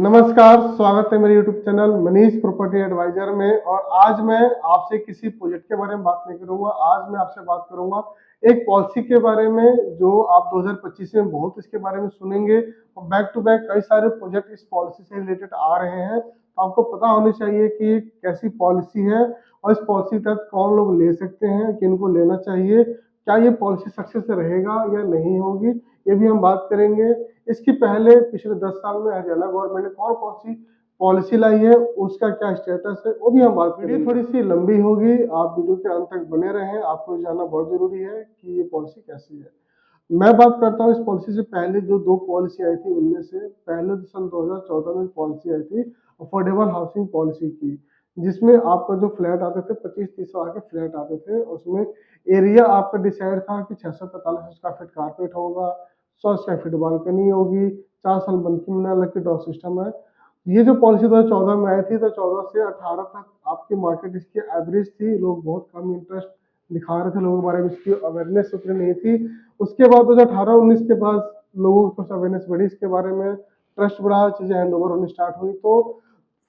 नमस्कार, स्वागत है मेरे YouTube channel Manish property advisor में। और आज मैं आपसे किसी प्रोजेक्ट के बारे में बात नहीं करूंगा। आज मैं आपसे बात करूंगा एक पॉलिसी के बारे में जो आप 2025 में बहुत इसके बारे में सुनेंगे। और बैक टू बैक कई सारे प्रोजेक्ट इस पॉलिसी से रिलेटेड आ रहे हैं, तो आपको पता होनी चाहिए कि ये कैसी पॉलिसी है और इस पॉलिसी के तहत कौन लोग ले सकते हैं, किनको लेना चाहिए, क्या ये पॉलिसी सक्सेस रहेगा या नहीं होगी, ये भी हम बात करेंगे। इसके पहले पिछले 10 साल में हरियाणा गवर्नमेंट ने कौन कौन सी पॉलिसी लाई है, उसका क्या स्टेटस है, वो भी हम बात करेंगे। वीडियो थोड़ी सी लंबी होगी, आप वीडियो के अंत तक बने रहें। आपको जानना बहुत जरूरी है कि ये पॉलिसी कैसी है। मैं बात करता हूँ इस पॉलिसी से पहले जो दो पॉलिसी आई थी उनमें से। पहले तो सन 2014 में पॉलिसी आई थी अफोर्डेबल हाउसिंग पॉलिसी की, जिसमें आपका जो फ्लैट आते थे 25-30 लाख के फ्लैट आते थे। उसमें एरिया आपका डिसाइड था कि 645 स्क्वायर फीट कारपेट होगा, 100 स्क्वायर फीट बालकनी होगी, 4 साल बनकी मिलने लकी ड्रॉ सिस्टम है। ये जो पॉलिसी 2014 में आई थी तो 14 से 18 तक आपकी मार्केट इसकी एवरेज थी। लोग बहुत कम इंटरेस्ट दिखा रहे थे, लोगों के बारे में इसकी अवेयरनेस उतनी नहीं थी। उसके बाद 2018-19 के बाद लोगों को थोड़ा अवेयरनेस बढ़ी इसके बारे में, ट्रस्ट बढ़ा, चीजें हैंड ओवर होनी स्टार्ट हुई। तो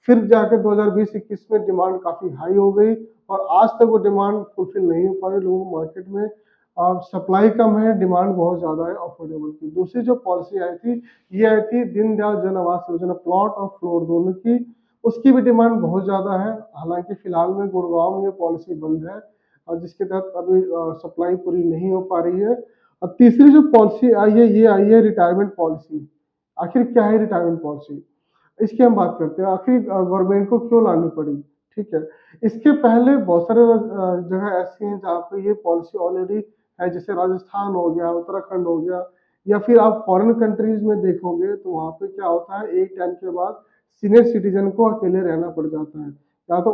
फिर जाकर 2020-21 में डिमांड काफी हाई हो गई और आज तक वो डिमांड फुलफिल नहीं हो पा रही लोगों को मार्केट में। सप्लाई कम है, डिमांड बहुत ज्यादा है अफोर्डेबल की। दूसरी जो पॉलिसी आई थी, ये आई थी दीनदयाल जन आवास योजना, प्लॉट और फ्लोर दोनों की। उसकी भी डिमांड बहुत ज्यादा है। हालांकि फिलहाल में गुड़गांव में ये पॉलिसी बंद है और जिसके तहत अभी सप्लाई पूरी नहीं हो पा रही है। और तीसरी जो पॉलिसी आई है, ये आई है रिटायरमेंट पॉलिसी। आखिर क्या है रिटायरमेंट पॉलिसी, इसकी हम बात करते हैं। आखिर गवर्नमेंट को क्यों लानी पड़ी, ठीक है। इसके पहले बहुत सारे जगह ऐसी हैं जहाँ पे ये पॉलिसी ऑलरेडी है, जैसे राजस्थान हो गया, उत्तराखंड हो गया, या फिर आप फॉरेन कंट्रीज में देखोगे तो वहाँ पे क्या होता है, एक टाइम के बाद सीनियर सिटीजन को अकेले रहना पड़ जाता है। या तो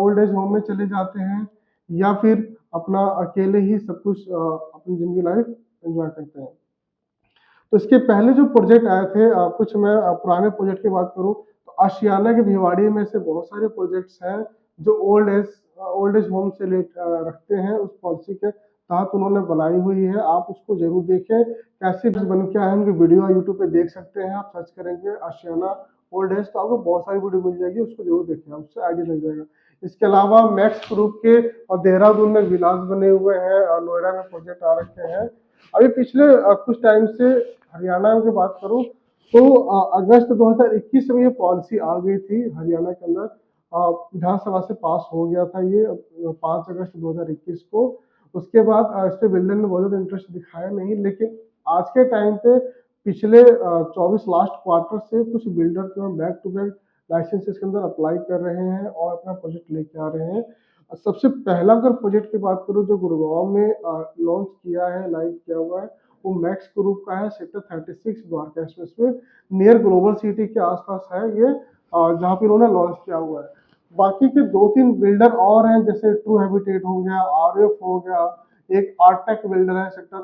ओल्ड एज होम में चले जाते हैं या फिर अपना अकेले ही सब कुछ अपनी जिंदगी लाइफ एंजॉय करते हैं। तो इसके पहले जो प्रोजेक्ट आए थे, कुछ मैं पुराने प्रोजेक्ट की बात करूं तो आशियाना के भिवाड़ी में से बहुत सारे प्रोजेक्ट्स हैं जो ओल्ड एज होम से रखते हैं। उस पॉलिसी के तहत उन्होंने बनाई हुई है, आप उसको जरूर देखें कैसे बन के आए। उनकी वीडियो यूट्यूब पे देख सकते हैं, आप सर्च करेंगे आशियाना ओल्ड एज तो आपको बहुत सारी वीडियो मिल जाएगी, उसको जरूर देखें, उससे आइडिया लग जाएगा। इसके अलावा मैक्स ग्रुप के और देहरादून में विलास बने हुए हैं और नोएडा में प्रोजेक्ट आ रखे हैं। अभी पिछले कुछ टाइम से हरियाणा की बात करूं तो अगस्त 2021 में ये पॉलिसी आ गई थी हरियाणा के अंदर। विधानसभा से पास हो गया था ये 5 अगस्त 2021 को। उसके बाद इस पे बिल्डर ने बहुत ज्यादा इंटरेस्ट दिखाया नहीं, लेकिन आज के टाइम पे पिछले 24 लास्ट क्वार्टर से कुछ बिल्डर जो है बैक टू बैक लाइसेंस के अंदर अप्लाई कर रहे हैं और अपना प्रोजेक्ट लेके आ रहे हैं। सबसे पहला अगर प्रोजेक्ट की बात करूं जो गुड़गांव में लॉन्च किया है, लाइव किया हुआ है, वो मैक्स ग्रुप का है, सेक्टर 36 द्वारका एक्सप्रेस में नियर ग्लोबल सिटी के आसपास है ये, जहाँ पे उन्होंने लॉन्च किया हुआ है। बाकी के 2-3 बिल्डर और हैं, जैसे ट्रू हैबिटेट हो गया, आरएफ हो गया, एक आर्टेक बिल्डर है सेक्टर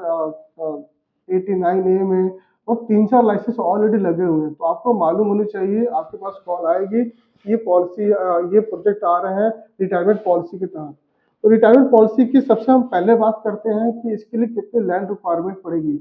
89A में, और 3-4 लाइसेंस ऑलरेडी लगे हुए हैं। तो आपको मालूम होनी चाहिए, आपके पास कॉल आएगी, ये पॉलिसी ये प्रोजेक्ट आ रहे हैं रिटायरमेंट पॉलिसी के तहत। तो रिटायरमेंट पॉलिसी की सबसे हम पहले बात करते हैं कि इसके लिए कितनी लैंड रिक्वायरमेंट पड़ेगी।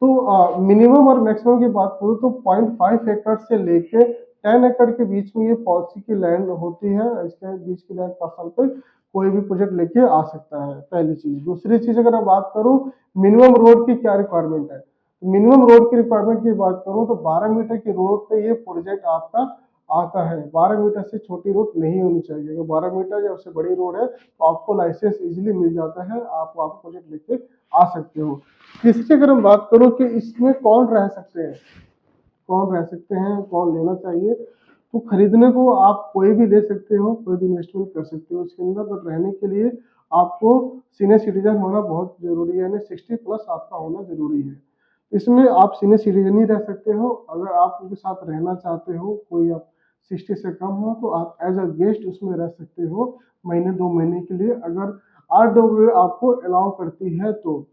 तो मिनिमम और मैक्सिमम की बात करूँ तो 0.5 एकड़ से लेके 10 एकड़ के बीच में ये पॉलिसी की लैंड होती है। इसके बीच की लैंड पर्सन पे कोई भी प्रोजेक्ट लेके आ सकता है, पहली चीज। दूसरी चीज अगर मैं बात करूँ मिनिमम रोड की क्या रिक्वायरमेंट है, मिनिमम रोड की रिक्वायरमेंट की बात करूँ तो 12 मीटर की रोड पे ये प्रोजेक्ट आपका आता है। 12 मीटर से छोटी रोड नहीं होनी चाहिए। अगर 12 मीटर या उससे बड़ी रोड है तो आपको लाइसेंस इजीली मिल जाता है, आप प्रोजेक्ट लेके आ सकते हो। तीसरी अगर हम बात करूं कि इसमें कौन रह सकते हैं, कौन रह सकते हैं, कौन लेना चाहिए, तो खरीदने को आप कोई भी ले सकते हो, कोई भी इन्वेस्टमेंट कर सकते हो इसके अंदर। बट रहने के लिए आपको सीनियर सिटीजन होना बहुत जरूरी है, यानी 60+ आपका होना जरूरी है। इसमें आप सीनियर सिटीजन ही रह सकते हो। अगर आप उनके साथ रहना चाहते हो, कोई आप 60 से कम हो, तो आप एज अ गेस्ट उसमें रह सकते हो महीने 2 महीने के लिए, अगर RWA आपको अलाउ करती है तो।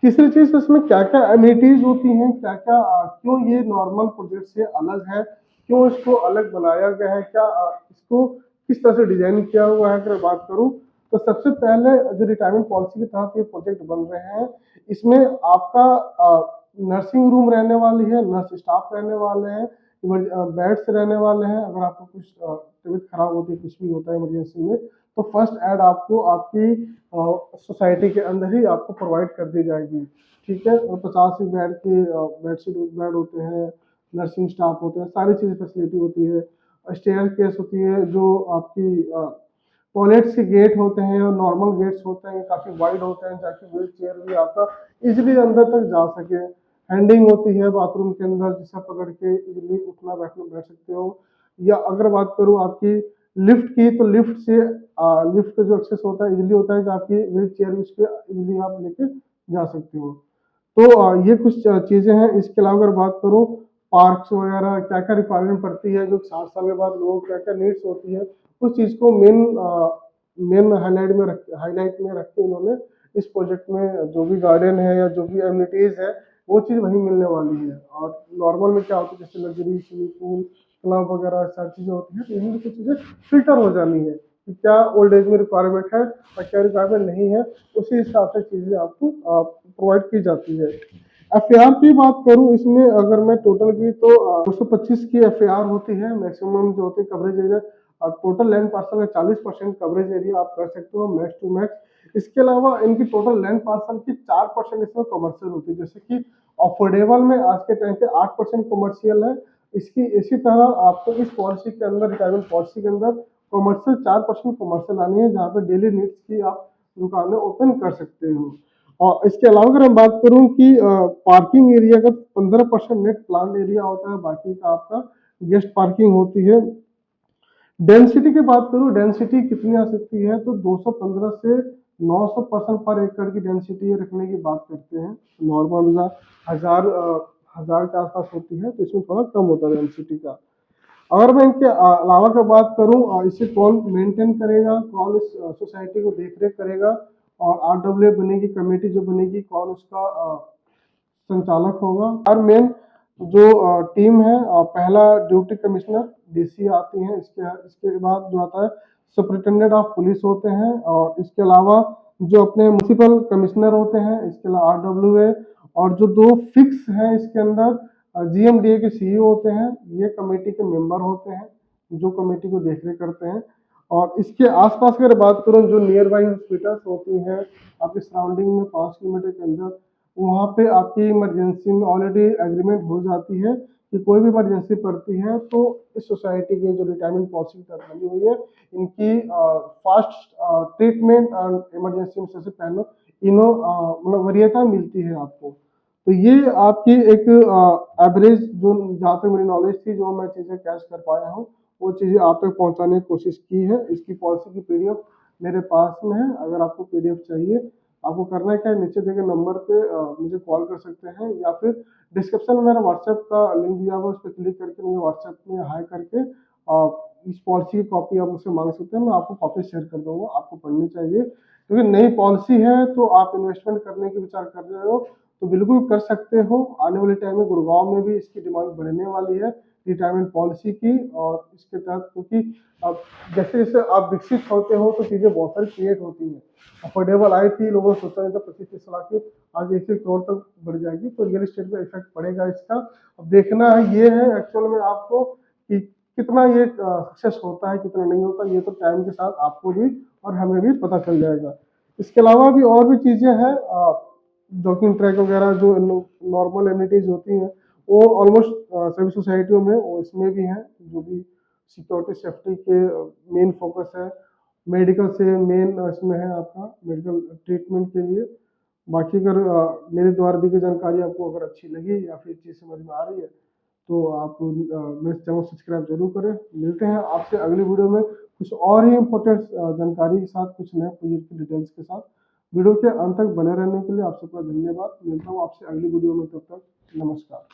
तीसरी चीज इसमें क्या क्या एमिनिटीज होती हैं, क्या क्या क्यों ये नॉर्मल प्रोजेक्ट से अलग है, क्यों इसको अलग बनाया गया है, क्या इसको किस तरह से डिजाइन किया हुआ है। अगर बात करूं तो सबसे पहले जो रिटायरमेंट पॉलिसी के तहत ये प्रोजेक्ट बन रहे हैं, इसमें आपका नर्सिंग रूम रहने वाली है, नर्स स्टाफ रहने वाले हैं, बेड्स रहने वाले हैं। अगर आपको कुछ तबीयत खराब होती है, कुछ भी होता है इमरजेंसी में, तो फर्स्ट एड आपको आपकी सोसाइटी के अंदर ही आपको प्रोवाइड कर दी जाएगी, ठीक है। और 50 बेड के बेड होते हैं, नर्सिंग स्टाफ होते हैं, सारी चीज़ें फैसिलिटी होती है। स्टेयर केस होती है, जो आपकी टॉयलेट्स के गेट होते हैं और नॉर्मल गेट्स होते हैं, काफ़ी वाइड होते हैं ताकि व्हील चेयर भी आपका इजीली अंदर तक जा सके। हैंडिंग होती है बाथरूम के अंदर, जिसे पकड़ के इजीली उठना बैठना बैठ सकते हो। या अगर बात करूँ आपकी लिफ्ट की, तो लिफ्ट से लिफ्ट का जो एक्सेस होता है इजीली होता है कि आपकी व्हील चेयर उस पर इजीली आप लेके जा सकते हो। तो ये कुछ चीज़ें हैं। इसके अलावा अगर बात करूँ पार्क्स वगैरह क्या क्या रिक्वायरमेंट पड़ती है, जो 60 साल के बाद लोगों को क्या क्या नीड्स होती है, उस चीज़ को मेन हाईलाइट में रख के इन्होंने इस प्रोजेक्ट में जो भी गार्डन है या जो भी एमिनिटीज़ है वो चीज़ वहीं मिलने वाली है। और नॉर्मल में क्या होता है, जैसे लग्जरी स्विमिंग पूल क्लब वगैरह सारी चीज़ें होती हैं, तो इनमें कुछ चीज़ें फिल्टर हो जानी है कि क्या ओल्ड एज में रिक्वायरमेंट है और क्या रिक्वायरमेंट नहीं है, उसी हिसाब से चीज़ें आपको प्रोवाइड की जाती है। एफएआर की बात करूं, इसमें अगर मैं टोटल की तो 225 की एफएआर होती है। मैक्सिमम जो होती है coverage area, total land parcel का 40% कवरेज एरिया आप कर सकते हो मैक्स टू मैक्स। इसके अलावा इनकी टोटल लैंड पार्सल की 4% इसमें कमर्शियल होती है, जैसे कि अफोर्डेबल में आज के टाइम पे 8% कमर्शियल है। इसकी इसी तरह आपको इस पॉलिसी के अंदर, रिटायरमेंट पॉलिसी के अंदर कमर्शियल 4% कमर्शियल आनी है, जहाँ पे डेली नीड्स की आप दुकानें ओपन कर सकते हो। और इसके अलावा अगर मैं बात करूं कि पार्किंग एरिया का 15% नेट प्लान एरिया होता है, बाकी का आपका गेस्ट पार्किंग होती है। डेंसिटी की बात करूं, डेंसिटी कितनी आ सकती है, तो 215 से 900% पर एकड़ की डेंसिटी रखने की बात करते हैं। नॉर्मल हजार हजार के आसपास होती है, तो इसमें थोड़ा कम होता है डेंसिटी का। अगर मैं इनके अलावा का बात करूं, इसे कौन मेंटेन करेगा, कौन इस सोसाइटी को देख रेख करेगा, और आरडब्ल्यू बनेगी कमेटी जो बनेगी, कौन उसका संचालक होगा। और मेन जो टीम है, पहला ड्यूटी कमिश्नर डीसी आती हैं, इसके बाद जो आता है सुपरिटेंडेंट ऑफ पुलिस होते हैं, और इसके अलावा जो अपने म्यूनिसिपल कमिश्नर होते हैं, इसके अलावा आरडब्ल्यू और जो दो फिक्स हैं इसके अंदर जीएमडीए के सीईओ होते हैं। ये कमेटी के मेंबर होते हैं जो कमेटी को देखरेख करते हैं। और इसके आसपास अगर बात करूं, जो नियर बाई हॉस्पिटल्स होती हैं आपके सराउंडिंग में 5 किलोमीटर के अंदर, वहाँ पे आपकी इमरजेंसी में ऑलरेडी एग्रीमेंट हो जाती है कि कोई भी इमरजेंसी पड़ती है तो इस सोसाइटी के जो रिटायरमेंट पॉलिसी की तरफ बनी हुई है, इनकी फास्ट ट्रीटमेंट और इमरजेंसी में सबसे पहले इनो मतलब वरीयता मिलती है आपको। तो ये आपकी एक एवरेज, जो जहाँ तक मेरी नॉलेज थी, जो मैं चीज़ें कैच कर पाया हूँ, वो चीज़ें आप तक पहुँचाने की कोशिश की है। इसकी पॉलिसी की पीडीएफ मेरे पास में है। अगर आपको पीडीएफ चाहिए, आपको करना क्या है, नीचे दिए गए नंबर पे मुझे कॉल कर सकते हैं, या फिर डिस्क्रिप्शन में मेरा व्हाट्सएप का लिंक दिया हुआ है, उस पर क्लिक करके मुझे व्हाट्सएप में हाई करके इस पॉलिसी की कॉपी आप मुझसे मांग सकते हैं। मैं आपको कॉपी शेयर कर दूंगा, आपको पढ़नी चाहिए, क्योंकि नई पॉलिसी है तो आप इन्वेस्टमेंट करने की विचार कर रहे हो तो बिल्कुल कर सकते हो। आने वाले टाइम में गुड़गांव में भी इसकी डिमांड बढ़ने वाली है रिटायरमेंट पॉलिसी की। और इसके तहत, क्योंकि अब जैसे जैसे आप विकसित होते हो तो चीज़ें बहुत सारी क्रिएट होती हैं। अफोर्डेबल आई थी, लोगों ने सोचा नहीं था 25-30 लाख की, आज 1 करोड़ तक बढ़ जाएगी, तो रियल एस्टेट पे इफेक्ट पड़ेगा इसका। अब देखना है ये है एक्चुअल में आपको कि कितना ये सक्सेस होता है, कितना नहीं होता, ये तो टाइम के साथ आपको भी और हमें भी पता चल जाएगा। इसके अलावा भी और भी चीज़ें हैं, जॉगिंग ट्रैक वगैरह जो नॉर्मल एमिनिटीज होती हैं, वो ऑलमोस्ट सभी सोसाइटियों में वो इसमें भी हैं, जो भी सिक्योरिटी सेफ्टी के मेन फोकस है। मेडिकल से मेन इसमें है आपका मेडिकल ट्रीटमेंट के लिए। बाकी अगर मेरे द्वारा दी गई जानकारी आपको अगर अच्छी लगी या फिर चीज़ समझ में आ रही है, तो आप मेरे चैनल सब्सक्राइब जरूर करें। मिलते हैं आपसे अगली वीडियो में कुछ और ही इम्पोर्टेंट जानकारी के साथ, कुछ नए प्रोजेक्ट की डिटेल्स के साथ। वीडियो के अंत तक बने रहने के लिए आप सबका धन्यवाद। मिलता हूँ आपसे अगली वीडियो में, तब तक नमस्कार।